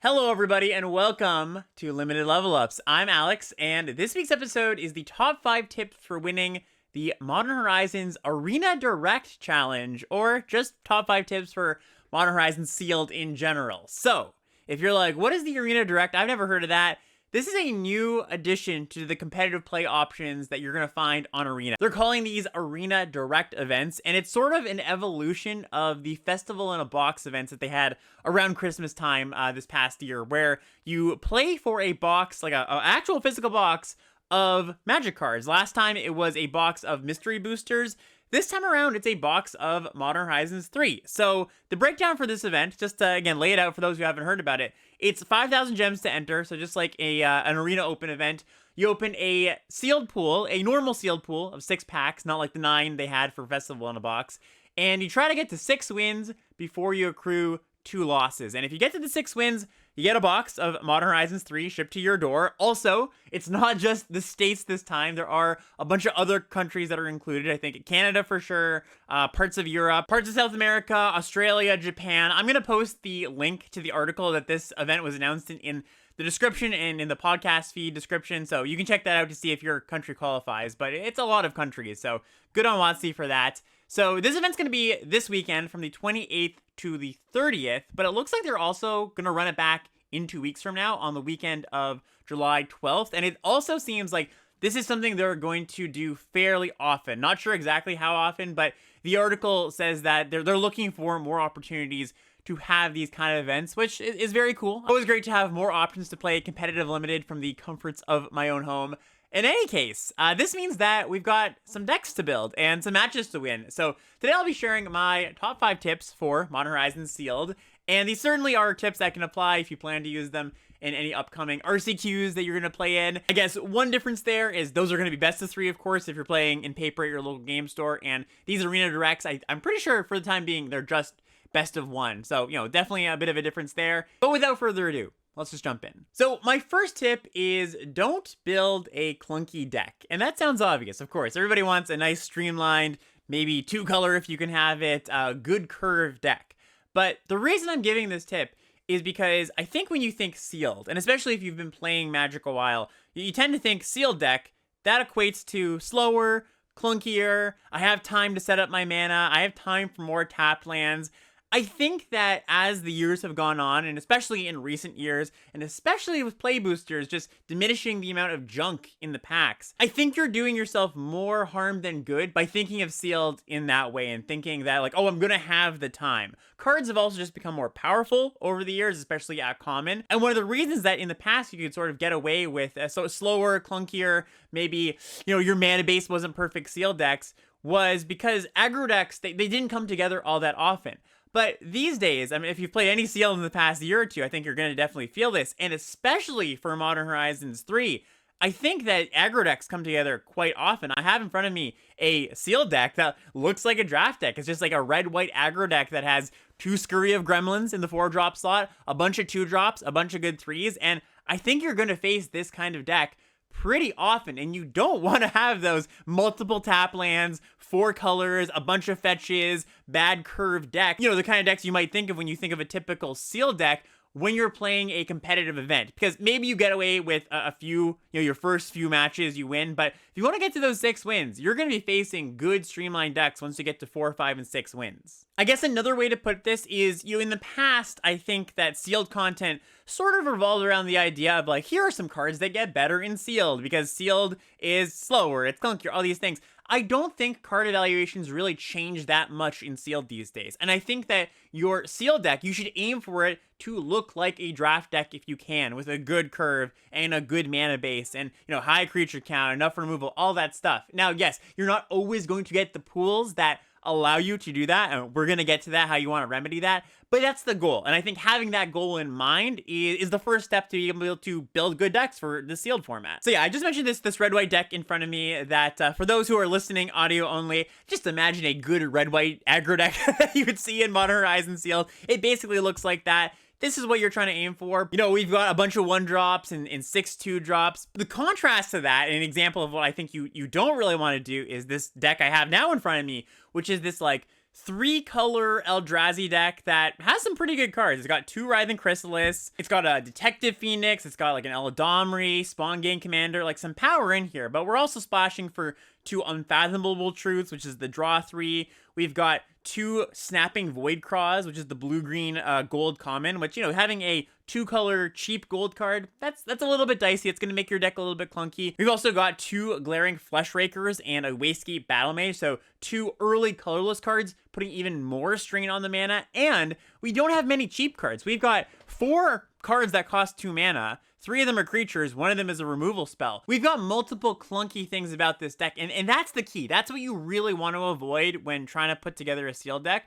Hello, everybody, and welcome to Limited Level Ups. I'm Alex, and this week's episode is the top 5 tips for winning the Modern Horizons Arena Direct Challenge, or just top 5 tips for Modern Horizons Sealed in general. So, if you're like, what is the Arena Direct? I've never heard of that. This is a new addition to the competitive play options that you're going to find on Arena. They're calling these Arena Direct events, and it's sort of an evolution of the Festival in a Box events that they had around Christmas time this past year, where you play for a box, like a actual physical box of magic cards. Last time it was a box of mystery boosters. This time around, it's a box of Modern Horizons 3. So the breakdown for this event, just to, again, lay it out for those who haven't heard about it, it's 5,000 gems to enter, so just like an Arena Open event. You open a sealed pool, a normal sealed pool of 6 packs, not like the 9 they had for Festival in a Box, and you try to get to 6 wins before you accrue 2 losses. And if you get to the 6 wins, you get a box of Modern Horizons 3 shipped to your door. Also, it's not just the States this time. There are a bunch of other countries that are included. I think Canada for sure, parts of Europe, parts of South America, Australia, Japan. I'm going to post the link to the article that this event was announced in the description and in the podcast feed description. So you can check that out to see if your country qualifies. But it's a lot of countries. So good on WotC for that. So this event's going to be this weekend from the 28th to the 30th, but it looks like they're also going to run it back in 2 weeks from now on the weekend of July 12th. And it also seems like this is something they're going to do fairly often. Not sure exactly how often, but the article says that they're looking for more opportunities to have these kind of events, which is very cool. Always great to have more options to play competitive limited from the comforts of my own home. In any case, this means that we've got some decks to build and some matches to win. So today I'll be sharing my top 5 tips for Modern Horizons Sealed. And these certainly are tips that can apply if you plan to use them in any upcoming RCQs that you're going to play in. I guess one difference there is those are going to be best of 3, of course, if you're playing in paper at your local game store. And these Arena Directs, I'm pretty sure for the time being, they're just best of 1. So, definitely a bit of a difference there. But without further ado, let's just jump in. So my first tip is don't build a clunky deck. And that sounds obvious, of course. Everybody wants a nice streamlined, maybe 2-color if you can have it, good curve deck. But the reason I'm giving this tip is because I think when you think sealed, and especially if you've been playing Magic a while, you tend to think sealed deck, that equates to slower, clunkier, I have time to set up my mana, I have time for more tapped lands. I think that as the years have gone on, and especially in recent years, and especially with play boosters just diminishing the amount of junk in the packs, I think you're doing yourself more harm than good by thinking of sealed in that way and thinking that like, oh, I'm gonna have the time. Cards have also just become more powerful over the years, especially at common. And one of the reasons that in the past you could sort of get away with slower, clunkier, maybe, your mana base wasn't perfect sealed decks was because aggro decks, they didn't come together all that often. But these days, I mean, if you've played any Sealed in the past year or two, I think you're going to definitely feel this. And especially for Modern Horizons 3, I think that aggro decks come together quite often. I have in front of me a Sealed deck that looks like a draft deck. It's just like a red-white aggro deck that has 2 Scurry of Gremlins in the 4-drop slot, a bunch of 2-drops, a bunch of good 3s. And I think you're going to face this kind of deck pretty often, and you don't want to have those multiple tap lands, 4 colors, a bunch of fetches, bad curved deck. The kind of decks you might think of when you think of a typical sealed deck when you're playing a competitive event. Because maybe you get away with a few, your first few matches you win, but if you want to get to those 6 wins, you're going to be facing good streamlined decks once you get to 4, 5, and 6 wins. I guess another way to put this is, in the past, I think that sealed content sort of revolved around the idea of like, here are some cards that get better in sealed because sealed is slower, it's clunkier, all these things. I don't think card evaluations really change that much in sealed these days. And I think that your sealed deck, you should aim for it to look like a draft deck if you can, with a good curve and a good mana base and, high creature count, enough removal, all that stuff. Now, yes, you're not always going to get the pools that allow you to do that, and we're going to get to that, how you want to remedy that, but that's the goal. And I think having that goal in mind is the first step to be able to build good decks for the sealed format. So yeah, I just mentioned this red-white deck in front of me that for those who are listening audio only, just imagine a good red-white aggro deck that you would see in Modern Horizons Sealed. It basically looks like that. This is what you're trying to aim for. We've got a bunch of 1-drops and 6 2-drops. The contrast to that, and an example of what I think you don't really want to do, is this deck I have now in front of me, which is this like 3-color Eldrazi deck that has some pretty good cards. It's got 2 Writhing Chrysalis, it's got a Detective Phoenix, it's got like an Eladamri, Spawn Gain Commander, like some power in here, but we're also splashing for 2 Unfathomable Truths, which is the draw 3. We've got 2 Snapping Void Craws, which is the blue-green gold common, which, you know, having a 2-color cheap gold card, that's a little bit dicey. It's going to make your deck a little bit clunky. We've also got 2 Glaring Flesh Rakers and a Wastegate Battle Mage, so 2 early colorless cards, putting even more strain on the mana, and we don't have many cheap cards. We've got 4 cards that cost 2 mana, 3 of them are creatures, 1 of them is a removal spell. We've got multiple clunky things about this deck, and that's the key. That's what you really want to avoid when trying to put together a sealed deck.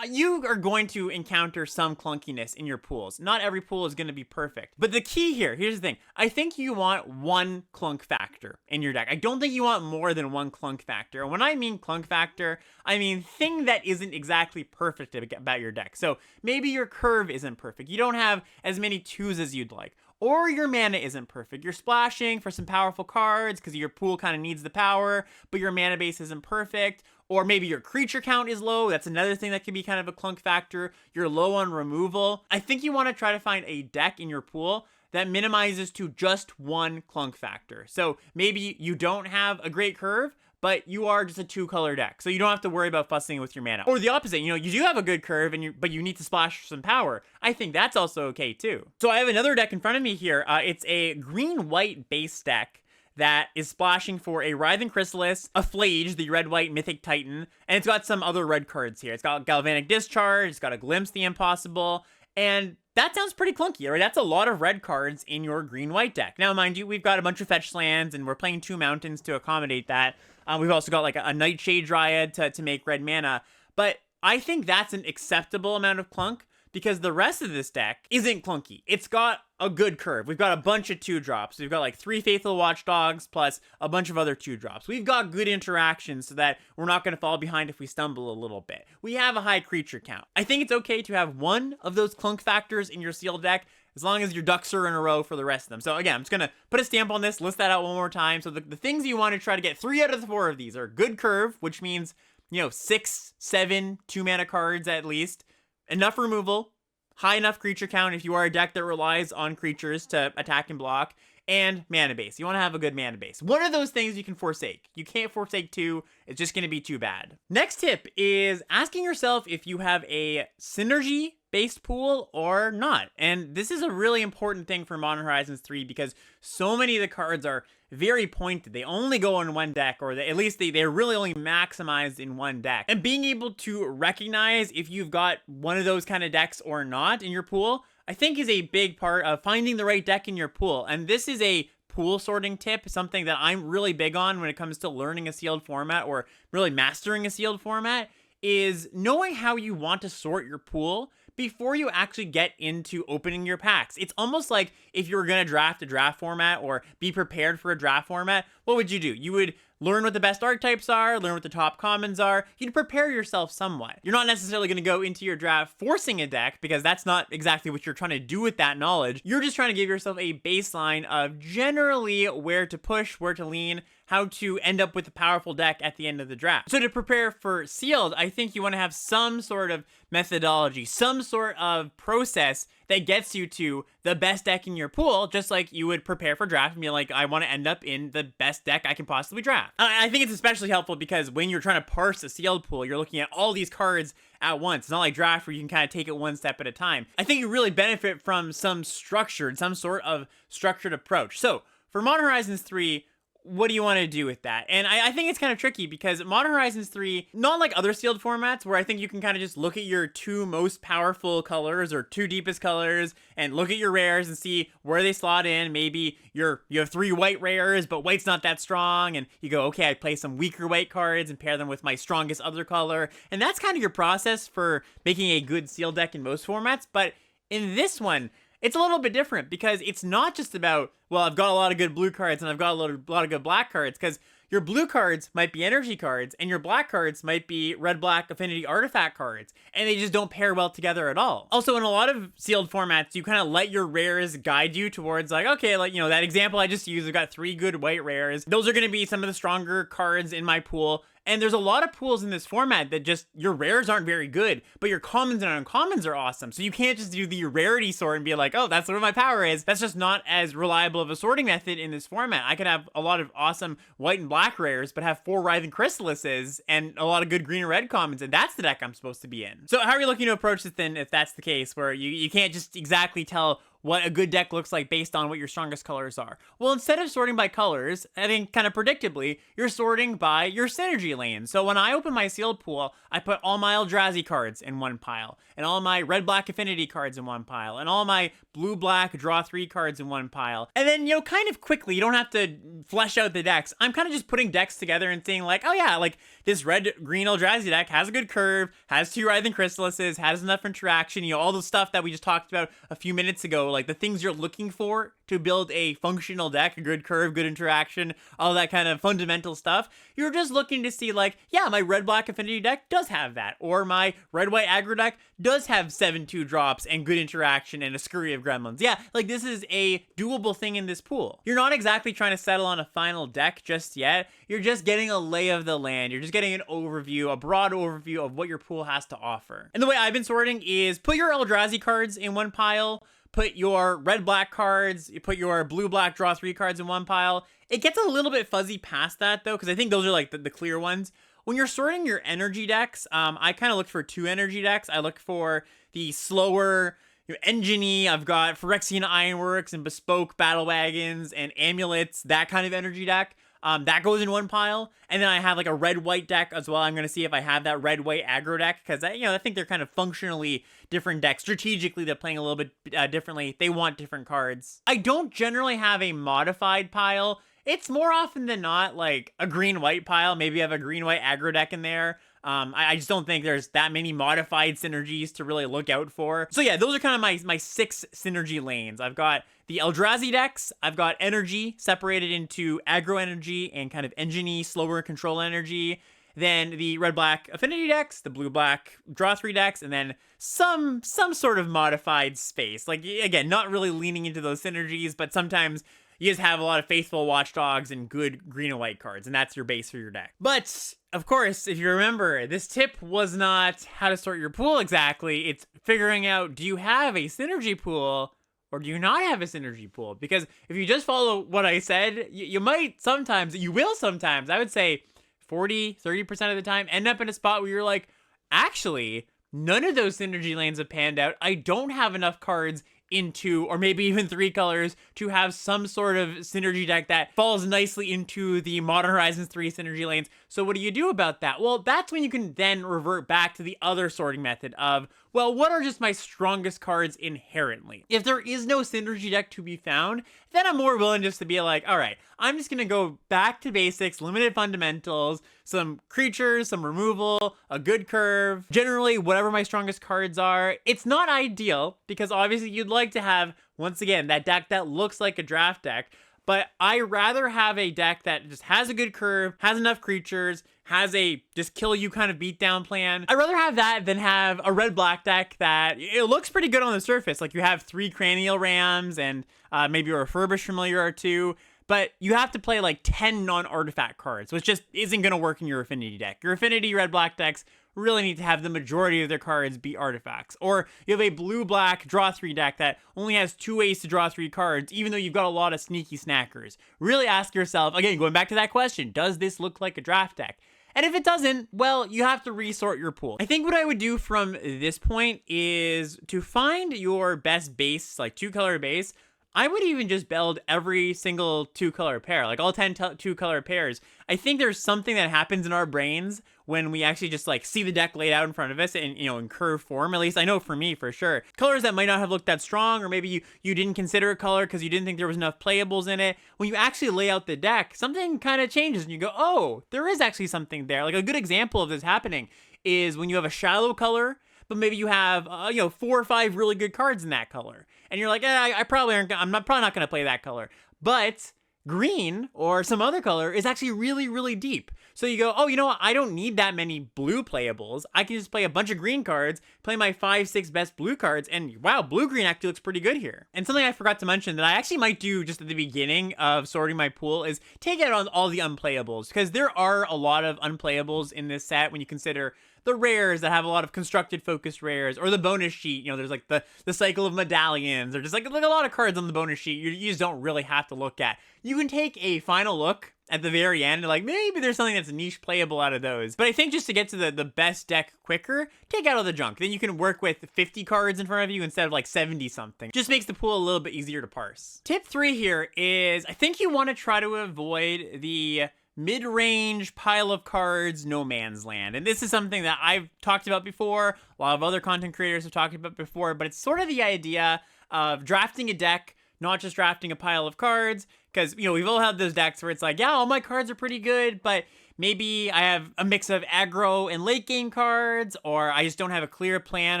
You are going to encounter some clunkiness in your pools. Not every pool is going to be perfect. But the key here, here's the thing. I think you want 1 clunk factor in your deck. I don't think you want more than 1 clunk factor. And when I mean clunk factor, I mean thing that isn't exactly perfect about your deck. So maybe your curve isn't perfect. You don't have as many 2s as you'd like. Or your mana isn't perfect. You're splashing for some powerful cards because your pool kind of needs the power, but your mana base isn't perfect. Or maybe your creature count is low. That's another thing that can be kind of a clunk factor. You're low on removal. I think you want to try to find a deck in your pool that minimizes to just 1 clunk factor. So maybe you don't have a great curve, but you are just a 2-color deck. So you don't have to worry about fussing with your mana. Or the opposite, you know, you do have a good curve, but you need to splash some power. I think that's also okay too. So I have another deck in front of me here. It's a green-white base deck that is splashing for a Writhing Chrysalis, a Flage, the red-white Mythic Titan, and it's got some other red cards here. It's got Galvanic Discharge, it's got a Glimpse the Impossible, and that sounds pretty clunky, right? That's a lot of red cards in your green-white deck. Now, mind you, we've got a bunch of fetch lands, and we're playing 2 mountains to accommodate that. We've also got like a Nightshade Dryad to make red mana, but I think that's an acceptable amount of clunk, because the rest of this deck isn't clunky. It's got a good curve. We've got a bunch of 2-drops. We've got like 3 Faithful Watchdogs plus a bunch of other 2-drops. We've got good interactions so that we're not going to fall behind if we stumble a little bit. We have a high creature count. I think it's okay to have 1 of those clunk factors in your sealed deck as long as your ducks are in a row for the rest of them. So again, I'm just going to put a stamp on this, list that out one more time. So the things you want to try to get 3 out of the 4 of these are good curve, which means, you know, 6, 7 2-mana cards at least, enough removal, high enough creature count if you are a deck that relies on creatures to attack and block, and mana base. You want to have a good mana base. One of those things you can forsake. You can't forsake 2. It's just going to be too bad. Next tip is asking yourself if you have a synergy based pool or not. And this is a really important thing for Modern Horizons 3 because so many of the cards are very pointed. They only go in one deck, or at least they're really only maximized in one deck. And being able to recognize if you've got one of those kind of decks or not in your pool, I think is a big part of finding the right deck in your pool. And this is a pool sorting tip, something that I'm really big on when it comes to learning a sealed format or really mastering a sealed format, is knowing how you want to sort your pool before you actually get into opening your packs. It's almost like if you were going to draft a draft format or be prepared for a draft format, what would you do? You would learn what the best archetypes are, learn what the top commons are. You'd prepare yourself somewhat. You're not necessarily going to go into your draft forcing a deck because that's not exactly what you're trying to do with that knowledge. You're just trying to give yourself a baseline of generally where to push, where to lean, how to end up with a powerful deck at the end of the draft. So to prepare for sealed, I think you want to have some sort of methodology, some sort of process that gets you to the best deck in your pool, just like you would prepare for draft and be like, I want to end up in the best deck I can possibly draft. I think it's especially helpful because when you're trying to parse a sealed pool, you're looking at all these cards at once. It's not like draft where you can kind of take it one step at a time. I think you really benefit from some sort of structured approach. So for Modern Horizons 3, what do you want to do with that? And I think it's kind of tricky because Modern Horizons 3, not like other sealed formats where I think you can kind of just look at your 2 most powerful colors or 2 deepest colors and look at your rares and see where they slot in. Maybe you have 3 white rares, but white's not that strong. And you go, okay, I play some weaker white cards and pair them with my strongest other color. And that's kind of your process for making a good sealed deck in most formats. But in this one, it's a little bit different because it's not just about, well, I've got a lot of good blue cards and I've got a lot of good black cards, because your blue cards might be energy cards and your black cards might be red-black affinity artifact cards, and they just don't pair well together at all. Also, in a lot of sealed formats, you kind of let your rares guide you towards like, okay, like, you know, that example I just used, I've got 3 good white rares. Those are going to be some of the stronger cards in my pool. And there's a lot of pools in this format that just, your rares aren't very good, but your commons and uncommons are awesome. So you can't just do the rarity sort and be like, oh, that's what my power is. That's just not as reliable of a sorting method in this format. I could have a lot of awesome white and black rares, but have 4 Writhing Chrysalises and a lot of good green and red commons, and that's the deck I'm supposed to be in. So how are you looking to approach this then if that's the case, where you can't just exactly tell what a good deck looks like based on what your strongest colors are? Well, instead of sorting by colors, I think kind of predictably, you're sorting by your synergy lane. So when I open my sealed pool, I put all my Eldrazi cards in one pile, and all my red-black affinity cards in one pile, and all my blue-black draw 3 cards in one pile. And then, kind of quickly, you don't have to flesh out the decks. I'm kind of just putting decks together and saying like, oh yeah, like this red-green Eldrazi deck has a good curve, has 2 Writhing Chrysalises, has enough interaction, all the stuff that we just talked about a few minutes ago, like the things you're looking for to build a functional deck, a good curve, good interaction, all that kind of fundamental stuff. You're just looking to see like, yeah, my red-black affinity deck does have that, or my red-white aggro deck does have 7/2 drops and good interaction and a scurry of gremlins. Yeah, like this is a doable thing in this pool. You're not exactly trying to settle on a final deck just yet. You're just getting a lay of the land. You're just getting an overview, a broad overview of what your pool has to offer. And the way I've been sorting is put your Eldrazi cards in one pile, put your red-black cards, you put your blue-black draw 3 cards in one pile. It gets a little bit fuzzy past that though, because I think those are like the clear ones. When you're sorting your energy decks, I kind of look for 2 energy decks. I look for the slower, engine-y. I've got Phyrexian Ironworks and Bespoke Battle Wagons and Amulets, that kind of energy deck. That goes in one pile. And then I have like a red-white deck as well. I'm going to see if I have that red-white aggro deck, because I think they're kind of functionally different decks. Strategically, they're playing a little bit differently. They want different cards. I don't generally have a modified pile. It's more often than not like a green-white pile. Maybe I have a green-white aggro deck in there. I just don't think there's that many modified synergies to really look out for. So yeah, those are kind of my 6 synergy lanes. I've got the Eldrazi decks, I've got energy separated into aggro energy and kind of engine-y, slower control energy. Then the red-black affinity decks, the blue-black draw 3 decks, and then some sort of modified space. Like, again, not really leaning into those synergies, but sometimes you just have a lot of faithful watchdogs and good green and white cards, and that's your base for your deck. But, of course, if you remember, this tip was not how to sort your pool exactly. It's figuring out, do you have a synergy pool or do you not have a synergy pool? Because if you just follow what I said, you might sometimes, you will sometimes, I would say 40-30% of the time, end up in a spot where you're like, actually, none of those synergy lanes have panned out. I don't have enough cards in 2 or maybe even 3 colors to have some sort of synergy deck that falls nicely into the Modern Horizons 3 synergy lanes. So what do you do about that? Well, that's when you can then revert back to the other sorting method of, well, what are just my strongest cards inherently? If there is no synergy deck to be found, then I'm more willing just to be like, all right, I'm just going to go back to basics, limited fundamentals, some creatures, some removal, a good curve, generally whatever my strongest cards are. It's not ideal because obviously you'd like to have, once again, that deck that looks like a draft deck, but I rather have a deck that just has a good curve, has enough creatures, has a just kill you kind of beatdown plan. I'd rather have that than have a red-black deck that it looks pretty good on the surface. Like you have 3 cranial rams and maybe a refurbished familiar or 2, but you have to play like 10 non-artifact cards, which just isn't going to work in your affinity deck. Your affinity red-black decks really need to have the majority of their cards be artifacts. Or you have a blue-black draw 3 deck that only has 2 ways to draw 3 cards, even though you've got a lot of sneaky snackers. Really ask yourself, again, going back to that question, does this look like a draft deck? And if it doesn't, well, you have to resort your pool. I think what I would do from this point is to find your best base, like 2-color base. I would even just build every single 2-color pair, like all 10 2-color pairs. I think there's something that happens in our brains when we actually just like see the deck laid out in front of us and, in curve form. At least I know for me, for sure. Colors that might not have looked that strong, or maybe you didn't consider a color because you didn't think there was enough playables in it. When you actually lay out the deck, something kind of changes and you go, oh, there is actually something there. Like a good example of this happening is when you have a shallow color, but maybe you have, 4 or 5 really good cards in that color. And you're like, I'm probably not going to play that color. But green or some other color is actually really, really deep. So you go, oh, you know what? I don't need that many blue playables. I can just play a bunch of green cards, play my 5-6 best blue cards, and wow, blue-green actually looks pretty good here. And something I forgot to mention that I actually might do just at the beginning of sorting my pool is take out on all the unplayables, because there are a lot of unplayables in this set when you consider the rares that have a lot of constructed focused rares, or the bonus sheet. You know, there's like the cycle of medallions, or just like a lot of cards on the bonus sheet you just don't really have to look at. You can take a final look at the very end, and like maybe there's something that's niche playable out of those. But I think just to get to the best deck quicker, take out all the junk. Then you can work with 50 cards in front of you instead of like 70 something. Just makes the pool a little bit easier to parse. Tip 3 here is I think you want to try to avoid the mid-range pile of cards, no man's land. And this is something that I've talked about before, a lot of other content creators have talked about before, but it's sort of the idea of drafting a deck, not just drafting a pile of cards, because, you know, we've all had those decks where it's like, yeah, all my cards are pretty good, but maybe I have a mix of aggro and late game cards, or I just don't have a clear plan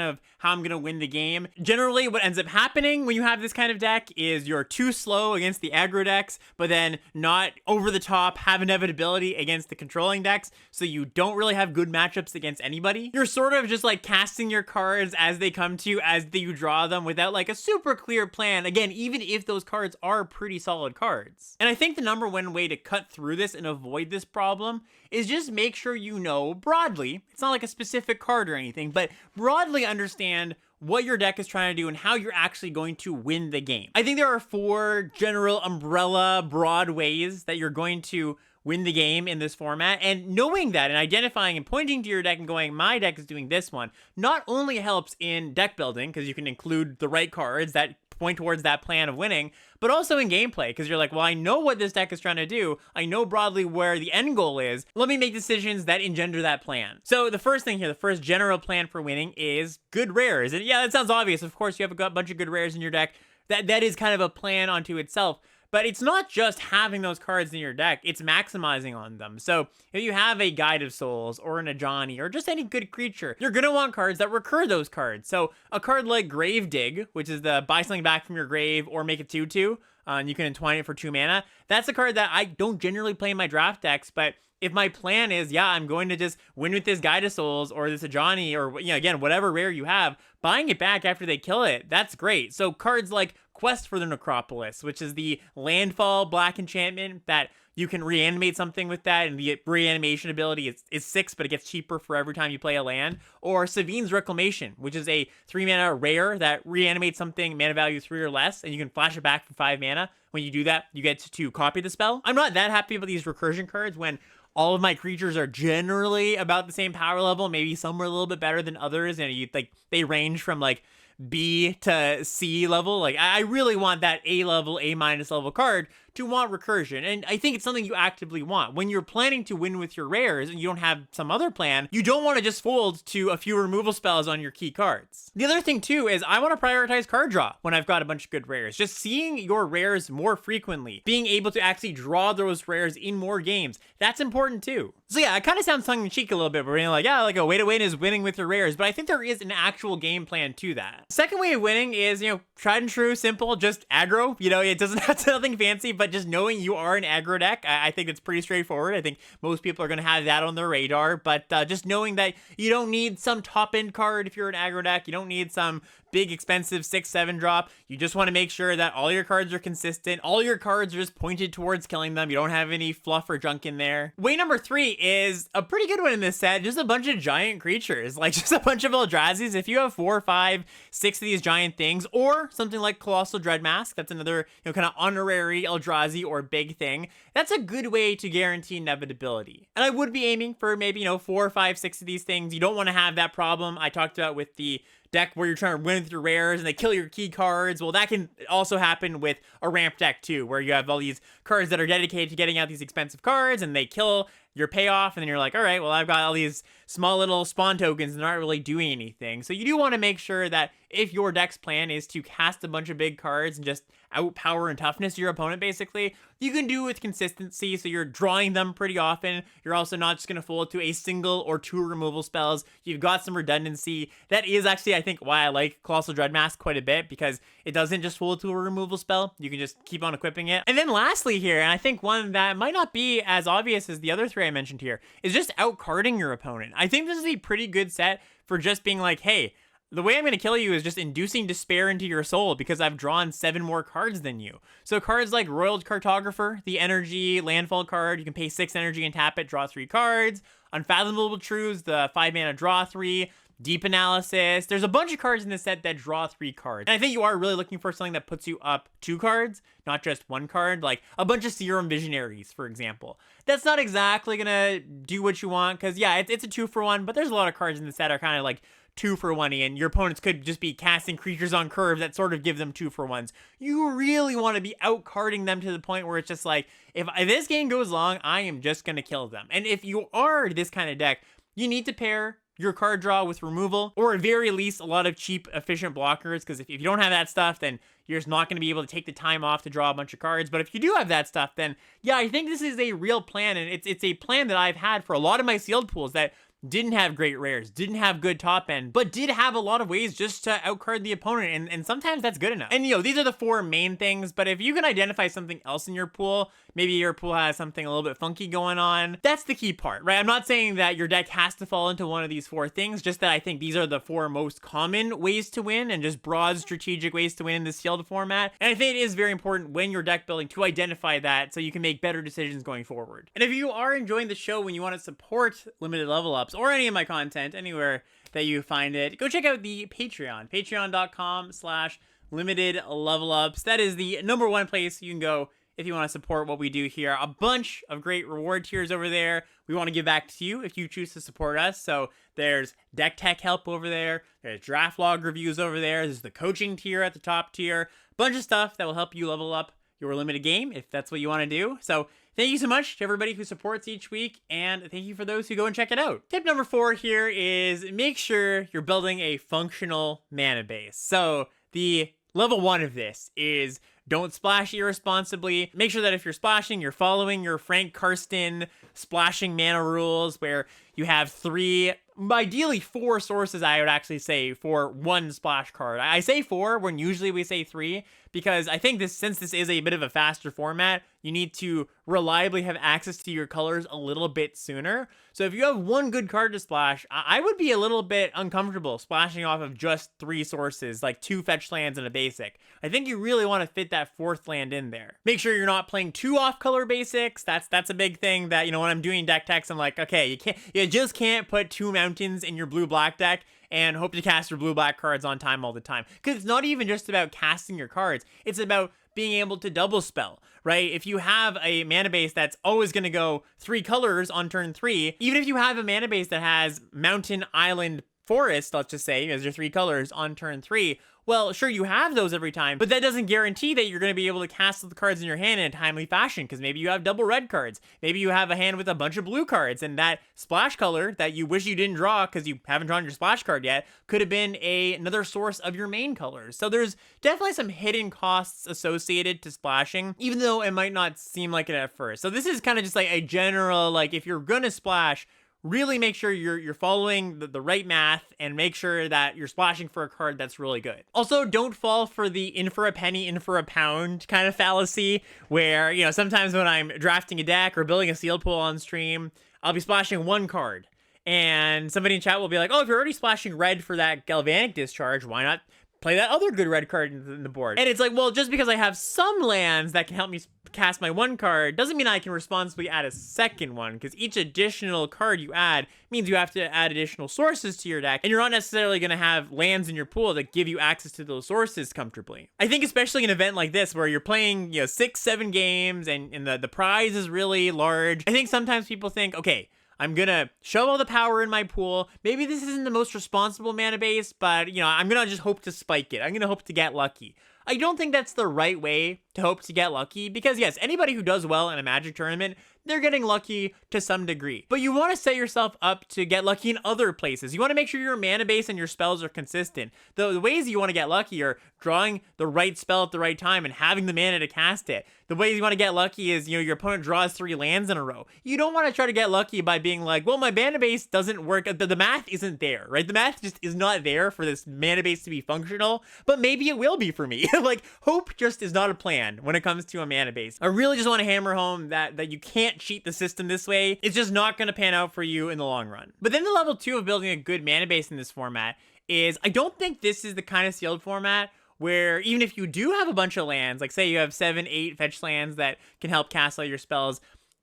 of how I'm going to win the game. Generally, what ends up happening when you have this kind of deck is you're too slow against the aggro decks, but then not over the top, have inevitability against the controlling decks, so you don't really have good matchups against anybody. You're sort of just like casting your cards as they come to you, as you draw them, without like a super clear plan. Again, even if those cards are pretty solid cards. And I think the number one way to cut through this and avoid this problem is just make sure you know broadly, it's not like a specific card or anything, but broadly understand what your deck is trying to do and how you're actually going to win the game. I think there are 4 general umbrella broad ways that you're going to win the game in this format, and knowing that and identifying and pointing to your deck and going, my deck is doing this one, not only helps in deck building, because you can include the right cards that point towards that plan of winning, but also in gameplay, because you're like, well, I know what this deck is trying to do. I know broadly where the end goal is. Let me make decisions that engender that plan. So the first thing here, the first general plan for winning is good rares. And yeah, that sounds obvious. Of course, you have a bunch of good rares in your deck. That is kind of a plan unto itself. But it's not just having those cards in your deck, it's maximizing on them. So if you have a Guide of Souls or an Ajani or just any good creature, you're going to want cards that recur those cards. So a card like Grave Dig, which is the buy something back from your grave or make it 2/2, and you can entwine it for 2 mana. That's a card that I don't generally play in my draft decks, but if my plan is, yeah, I'm going to just win with this Guide of Souls or this Ajani or, you know, again, whatever rare you have, buying it back after they kill it, that's great. So cards like Quest for the Necropolis, which is the landfall black enchantment that you can reanimate something with that, and the reanimation ability is 6, but it gets cheaper for every time you play a land. Or Savine's Reclamation, which is a 3 mana rare that reanimates something mana value 3 or less, and you can flash it back for 5 mana. When you do that, you get to copy the spell. I'm not that happy about these recursion cards when all of my creatures are generally about the same power level. Maybe some are a little bit better than others, and they range from like B to C level. Like I really want that A level, A minus level card to want recursion. And I think it's something you actively want. When you're planning to win with your rares and you don't have some other plan, you don't want to just fold to a few removal spells on your key cards. The other thing too is I want to prioritize card draw when I've got a bunch of good rares. Just seeing your rares more frequently, being able to actually draw those rares in more games, that's important too. So yeah, it kind of sounds tongue-in-cheek a little bit, but we're like, yeah, like a way to win is winning with your rares, but I think there is an actual game plan to that. Second way of winning is, you know, tried and true, simple, just aggro. You know, it doesn't have to nothing fancy, but just knowing you are an aggro deck, I think it's pretty straightforward. I think most people are going to have that on their radar, but just knowing that you don't need some top-end card if you're an aggro deck, you don't need some big expensive 6-7 drop. You just want to make sure that all your cards are consistent. All your cards are just pointed towards killing them. You don't have any fluff or junk in there. Way number 3 is a pretty good one in this set. Just a bunch of giant creatures, like just a bunch of Eldrazi's. If you have 4, 5, 6 of these giant things, or something like Colossal Dreadmask, that's another, you know, kind of honorary Eldrazi or big thing. That's a good way to guarantee inevitability. And I would be aiming for maybe, you know, 4, 5, 6 of these things. You don't want to have that problem I talked about with the deck where you're trying to win with your rares and they kill your key cards. Well, that can also happen with a ramp deck too, where you have all these cards that are dedicated to getting out these expensive cards and they kill your payoff, and then you're like, all right, well, I've got all these small little spawn tokens and they're not really doing anything. So you do want to make sure that if your deck's plan is to cast a bunch of big cards and just outpower and toughness your opponent, basically, you can do it with consistency, so you're drawing them pretty often. You're also not just going to fold to a single or two removal spells. You've got some redundancy. That is actually, I think, why I like Colossal Dreadmask quite a bit, because it doesn't just fold to a removal spell. You can just keep on equipping it. And then lastly here, and I think one that might not be as obvious as the other three I mentioned here, is just outcarding your opponent. I think this is a pretty good set for just being like, hey, the way I'm going to kill you is just inducing despair into your soul because I've drawn 7 more cards than you. So cards like Royal Cartographer, the energy landfall card, you can pay 6 energy and tap it, draw 3 cards. Unfathomable Truths, the 5 mana draw 3. Deep Analysis. There's a bunch of cards in this set that draw 3 cards. And I think you are really looking for something that puts you up 2 cards, not just 1 card, like a bunch of Serum Visionaries, for example. That's not exactly going to do what you want, because yeah, it's a 2-for-1, but there's a lot of cards in the set that are kind of like 2-for-1-y, and your opponents could just be casting creatures on curve that sort of give them 2-for-1s. You really want to be outcarding them to the point where it's just like, if this game goes long, I am just going to kill them. And if you are this kind of deck, you need to pair your card draw with removal, or at very least a lot of cheap, efficient blockers, because if you don't have that stuff, then you're just not going to be able to take the time off to draw a bunch of cards. But if you do have that stuff, then yeah, I think this is a real plan, and it's a plan that I've had for a lot of my sealed pools that didn't have great rares, didn't have good top end, but did have a lot of ways just to outcard the opponent, and sometimes that's good enough. And these are the 4 main things, but if you can identify something else in your pool, maybe your pool has something a little bit funky going on, that's the key part, right? I'm not saying that your deck has to fall into one of these 4 things, just that I think these are the 4 most common ways to win, and just broad strategic ways to win in the sealed format. And I think it is very important when you're deck building to identify that so you can make better decisions going forward. And if you are enjoying the show, when you want to support Limited Level Ups, or any of my content, anywhere that you find it, go check out the Patreon, patreon.com/limitedlevelups. That is the #1 place you can go if you want to support what we do here. A bunch of great reward tiers over there. We want to give back to you if you choose to support us. So there's deck tech help over there. There's draft log reviews over there. There's the coaching tier at the top tier. Bunch of stuff that will help you level up your limited game if that's what you want to do. So thank you so much to everybody who supports each week, and thank you for those who go and check it out. Tip number 4 here is make sure you're building a functional mana base. So the level 1 of this is don't splash irresponsibly. Make sure that if you're splashing, you're following your Frank Karsten splashing mana rules, where you have 3, ideally 4 sources, I would actually say, for 1 splash card. I say 4 when usually we say 3, because I think since this is a bit of a faster format, you need to reliably have access to your colors a little bit sooner. So if you have 1 good card to splash, I would be a little bit uncomfortable splashing off of just 3 sources, like 2 fetch lands and a basic. I think you really want to fit that 4th land in there. Make sure you're not playing 2 off-color basics. That's a big thing that, when I'm doing deck techs, I'm like, okay, you just can't put 2 mountains in your blue-black deck and hope to cast your blue-black cards on time all the time. Because it's not even just about casting your cards. It's about being able to double spell, right? If you have a mana base that's always going to go 3 colors on turn 3, even if you have a mana base that has mountain, island, forest, let's just say, as your 3 colors on turn 3, well, sure, you have those every time, but that doesn't guarantee that you're going to be able to cast the cards in your hand in a timely fashion, because maybe you have double red cards. Maybe you have a hand with a bunch of blue cards, and that splash color that you wish you didn't draw because you haven't drawn your splash card yet could have been another source of your main colors. So there's definitely some hidden costs associated to splashing, even though it might not seem like it at first. So this is kind of just like a general, like, if you're going to splash, really make sure you're following the right math, and make sure that you're splashing for a card that's really good. Also, don't fall for the in for a penny, in for a pound kind of fallacy, where, sometimes when I'm drafting a deck or building a sealed pool on stream, I'll be splashing 1 card. And somebody in chat will be like, oh, if you're already splashing red for that Galvanic Discharge, why not play that other good red card in the board? And it's like, well, just because I have some lands that can help me cast my 1 card doesn't mean I can responsibly add a second one, because each additional card you add means you have to add additional sources to your deck, and you're not necessarily going to have lands in your pool that give you access to those sources comfortably. I think especially an event like this where you're playing 6-7 games and the prize is really large, I think sometimes people think, okay, I'm gonna shove all the power in my pool. Maybe this isn't the most responsible mana base, but, I'm gonna just hope to spike it. I'm gonna hope to get lucky. I don't think that's the right way to hope to get lucky, because yes, anybody who does well in a Magic tournament they're getting lucky to some degree. But you want to set yourself up to get lucky in other places. You want to make sure your mana base and your spells are consistent. The ways you want to get lucky are drawing the right spell at the right time and having the mana to cast it. The ways you want to get lucky is, your opponent draws 3 lands in a row. You don't want to try to get lucky by being like, well, my mana base doesn't work. The math isn't there, right? The math just is not there for this mana base to be functional, but maybe it will be for me. Like, hope just is not a plan when it comes to a mana base. I really just want to hammer home that you can't cheat the system this way. It's just not going to pan out for you in the long run. But then the level 2 of building a good mana base in this format is, I don't think this is the kind of sealed format where even if you do have a bunch of lands, like say you have 7, 8 fetch lands that can help cast all your spells,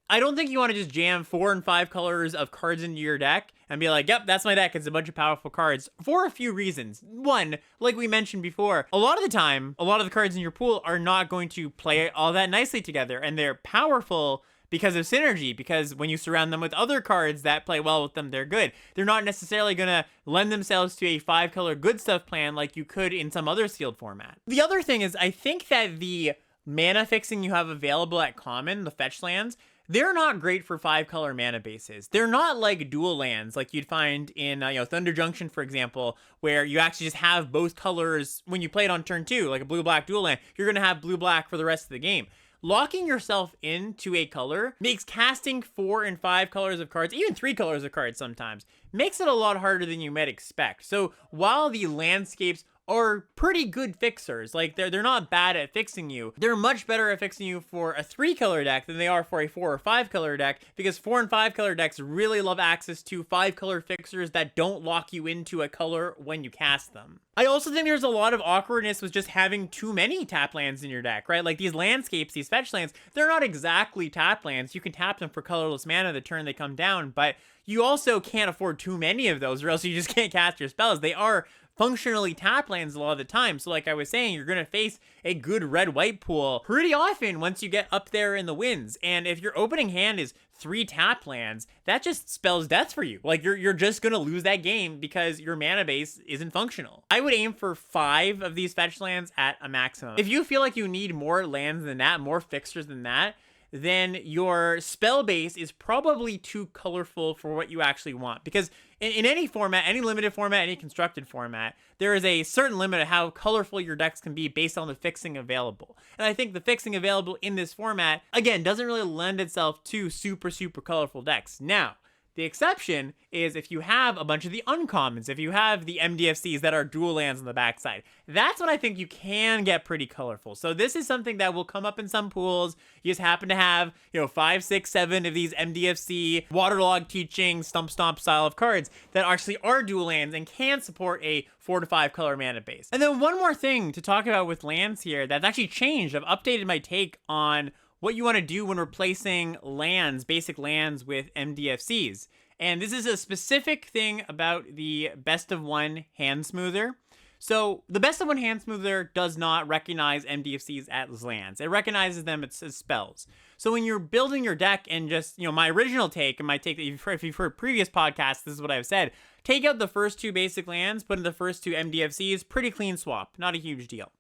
I don't think you want to just jam 4 and 5 colors of cards into your deck and be like, yep, that's my deck. It's a bunch of powerful cards for a few reasons. One, like we mentioned before, a lot of the time, a lot of the cards in your pool are not going to play all that nicely together, and they're powerful because of synergy, because when you surround them with other cards that play well with them, they're good. They're not necessarily going to lend themselves to a 5-color good stuff plan like you could in some other sealed format. The other thing is, I think that the mana fixing you have available at common, the fetch lands, they're not great for 5-color mana bases. They're not like dual lands like you'd find in Thunder Junction, for example, where you actually just have both colors when you play it on turn 2, like a blue-black dual land. You're going to have blue-black for the rest of the game. Locking yourself into a color makes casting 4 and 5 colors of cards, even 3 colors of cards sometimes, makes it a lot harder than you might expect. So while the landscapes are pretty good fixers, like they're not bad at fixing you, they're much better at fixing you for a 3-color deck than they are for a 4 or 5-color deck, because 4 and 5-color decks really love access to 5-color fixers that don't lock you into a color when you cast them. I also think there's a lot of awkwardness with just having too many tap lands in your deck, right? Like these landscapes, these fetch lands, they're not exactly tap lands. You can tap them for colorless mana the turn they come down, but you also can't afford too many of those or else you just can't cast your spells. They are functionally tap lands a lot of the time. So like I was saying, you're going to face a good red-white pool pretty often once you get up there in the wins. And if your opening hand is 3 tap lands, that just spells death for you. Like you're just going to lose that game because your mana base isn't functional. I would aim for 5 of these fetch lands at a maximum. If you feel like you need more lands than that, more fixers than that, then your spell base is probably too colorful for what you actually want. Because in any format, any limited format, any constructed format, there is a certain limit of how colorful your decks can be based on the fixing available. And I think the fixing available in this format, again, doesn't really lend itself to super, super colorful decks. Now, the exception is if you have a bunch of the uncommons, if you have the MDFCs that are dual lands on the backside. That's when I think you can get pretty colorful. So this is something that will come up in some pools. You just happen to have, 5, 6, 7 of these MDFC, waterlog teaching, stump stomp style of cards that actually are dual lands and can support a 4 to 5 color mana base. And then one more thing to talk about with lands here that's actually changed. I've updated my take on what you want to do when replacing lands, basic lands, with MDFCs. And this is a specific thing about the best of 1 hand smoother. So the best of 1 hand smoother does not recognize MDFCs as lands. It recognizes them as spells. So when you're building your deck and just, my original take, and my take that if you've heard previous podcasts, this is what I've said. Take out the first 2 basic lands, put in the first 2 MDFCs, pretty clean swap, not a huge deal.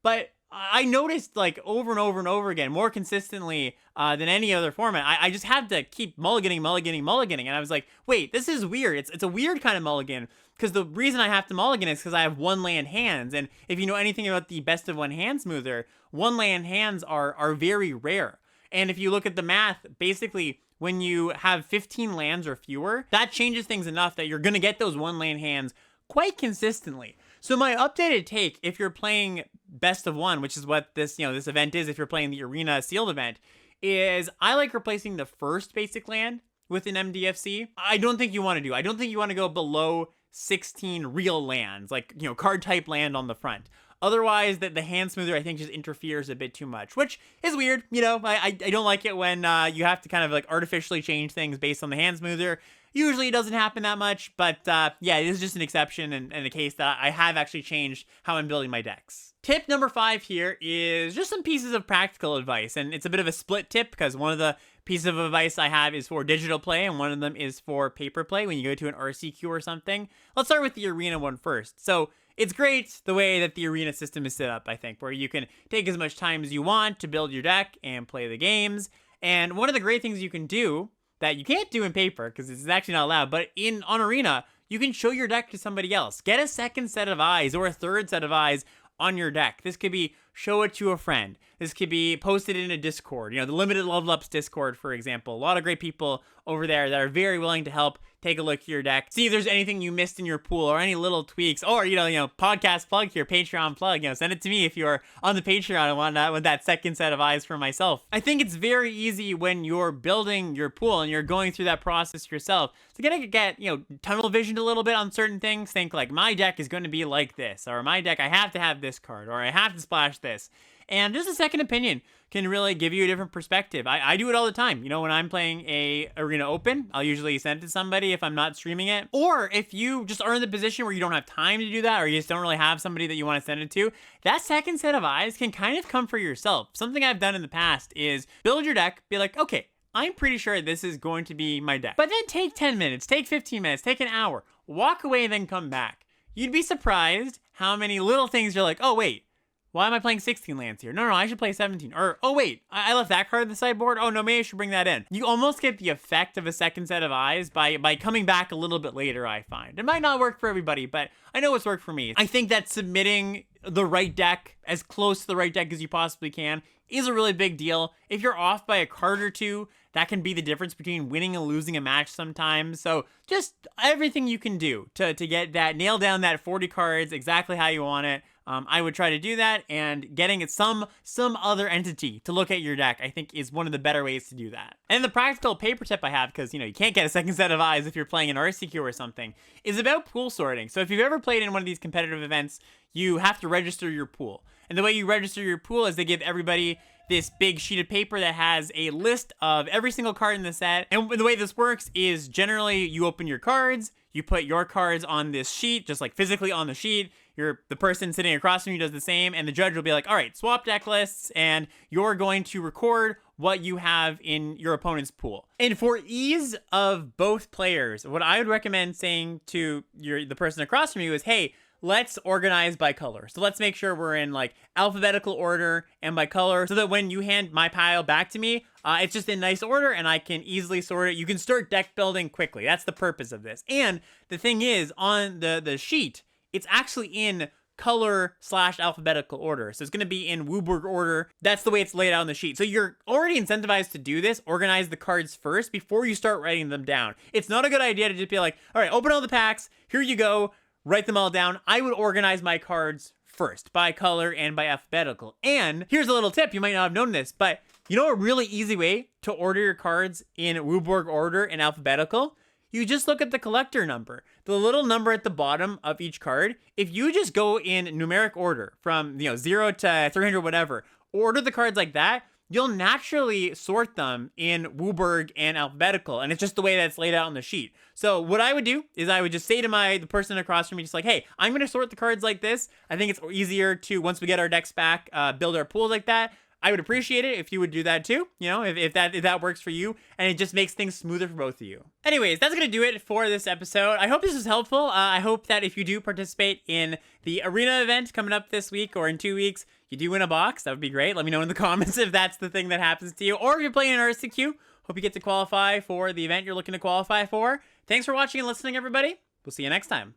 But I noticed over and over and over again, more consistently than any other format, I just had to keep mulliganing. And I was like, wait, this is weird. It's a weird kind of mulligan, because the reason I have to mulligan is because I have 1 land hands. And if you know anything about the best of 1 hand smoother, 1 land hands are very rare. And if you look at the math, basically, when you have 15 lands or fewer, that changes things enough that you're going to get those 1 land hands quite consistently. So my updated take, if you're playing best of 1, which is what this event is, if you're playing the arena sealed event, is I like replacing the first basic land with an MDFC. I don't think you want to go below 16 real lands, card type land on the front. Otherwise, the hand smoother, I think, just interferes a bit too much, which is weird. I don't like it when you have to kind of artificially change things based on the hand smoother. Usually it doesn't happen that much, but yeah, it is just an exception and a case that I have actually changed how I'm building my decks. Tip number 5 here is just some pieces of practical advice, and it's a bit of a split tip because one of the pieces of advice I have is for digital play and one of them is for paper play when you go to an RCQ or something. Let's start with the arena one first. So it's great the way that the arena system is set up, I think, where you can take as much time as you want to build your deck and play the games. And one of the great things you can do that you can't do in paper, because it's actually not allowed, but on Arena, you can show your deck to somebody else. Get a second set of eyes or a third set of eyes on your deck. This could be show it to a friend. This could be posted in a Discord. You know, the Limited Level Ups Discord, for example. A lot of great people over there that are very willing to help take a look at your deck, see if there's anything you missed in your pool or any little tweaks, or, you know, podcast plug here, Patreon plug, you know, send it to me if you're on the Patreon and want that second set of eyes for myself. I think it's very easy when you're building your pool and you're going through that process yourself to get, you know, tunnel visioned a little bit on certain things. Think like, my deck is going to be like this, or my deck, I have to have this card, or I have to splash this. And just a second opinion can really give you a different perspective. I do it all the time. You know, when I'm playing a Arena Open, I'll usually send it to somebody if I'm not streaming it. Or if you just are in the position where you don't have time to do that, or you just don't really have somebody that you want to send it to, that second set of eyes can kind of come for yourself. Something I've done in the past is build your deck, be like, okay, I'm pretty sure this is going to be my deck. But then take 10 minutes, take 15 minutes, take an hour, walk away and then come back. You'd be surprised how many little things you're like, oh wait, why am I playing 16 lands here? No, I should play 17. Or, oh wait, I left that card on the sideboard. Oh no, maybe I should bring that in. You almost get the effect of a second set of eyes by coming back a little bit later, I find. It might not work for everybody, but I know it's worked for me. I think that submitting the right deck, as close to the right deck as you possibly can, is a really big deal. If you're off by a card or two, that can be the difference between winning and losing a match sometimes. So just everything you can do to get that, nail down that 40 cards exactly how you want it. I would try to do that, and getting it some other entity to look at your deck, I think, is one of the better ways to do that. And the practical paper tip I have, because, you know, you can't get a second set of eyes if you're playing an RCQ or something, is about pool sorting. So if you've ever played in one of these competitive events, you have to register your pool. And the way you register your pool is they give everybody this big sheet of paper that has a list of every single card in the set. And the way this works is generally you open your cards, you put your cards on this sheet, just like physically on the sheet. The person sitting across from you does the same, and the judge will be like, all right, swap deck lists, and you're going to record what you have in your opponent's pool. And for ease of both players, what I would recommend saying to the person across from you is, hey, let's organize by color. So let's make sure we're in like alphabetical order and by color, so that when you hand my pile back to me, it's just in nice order and I can easily sort it. You can start deck building quickly. That's the purpose of this. And the thing is, on the sheet, it's actually in color/alphabetical order. So it's going to be in Wooburg order. That's the way it's laid out on the sheet. So you're already incentivized to do this. Organize the cards first before you start writing them down. It's not a good idea to just be like, all right, open all the packs. Here you go. Write them all down. I would organize my cards first by color and by alphabetical. And here's a little tip. You might not have known this, but you know a really easy way to order your cards in Wooburg order and alphabetical? You just look at the collector number, the little number at the bottom of each card. If you just go in numeric order from 0 to 300, whatever, order the cards like that, you'll naturally sort them in Wooburg and alphabetical, and it's just the way that's laid out on the sheet. So what I would do is I would just say to the person across from me, just like, hey, I'm going to sort the cards like this. I think it's easier to, once we get our decks back, build our pool like that. I would appreciate it if you would do that too, if that works for you, and it just makes things smoother for both of you. Anyways, that's going to do it for this episode. I hope this was helpful. I hope that if you do participate in the Arena event coming up this week or in 2 weeks, you do win a box. That would be great. Let me know in the comments if that's the thing that happens to you, or if you're playing an RCQ, hope you get to qualify for the event you're looking to qualify for. Thanks for watching and listening, everybody. We'll see you next time.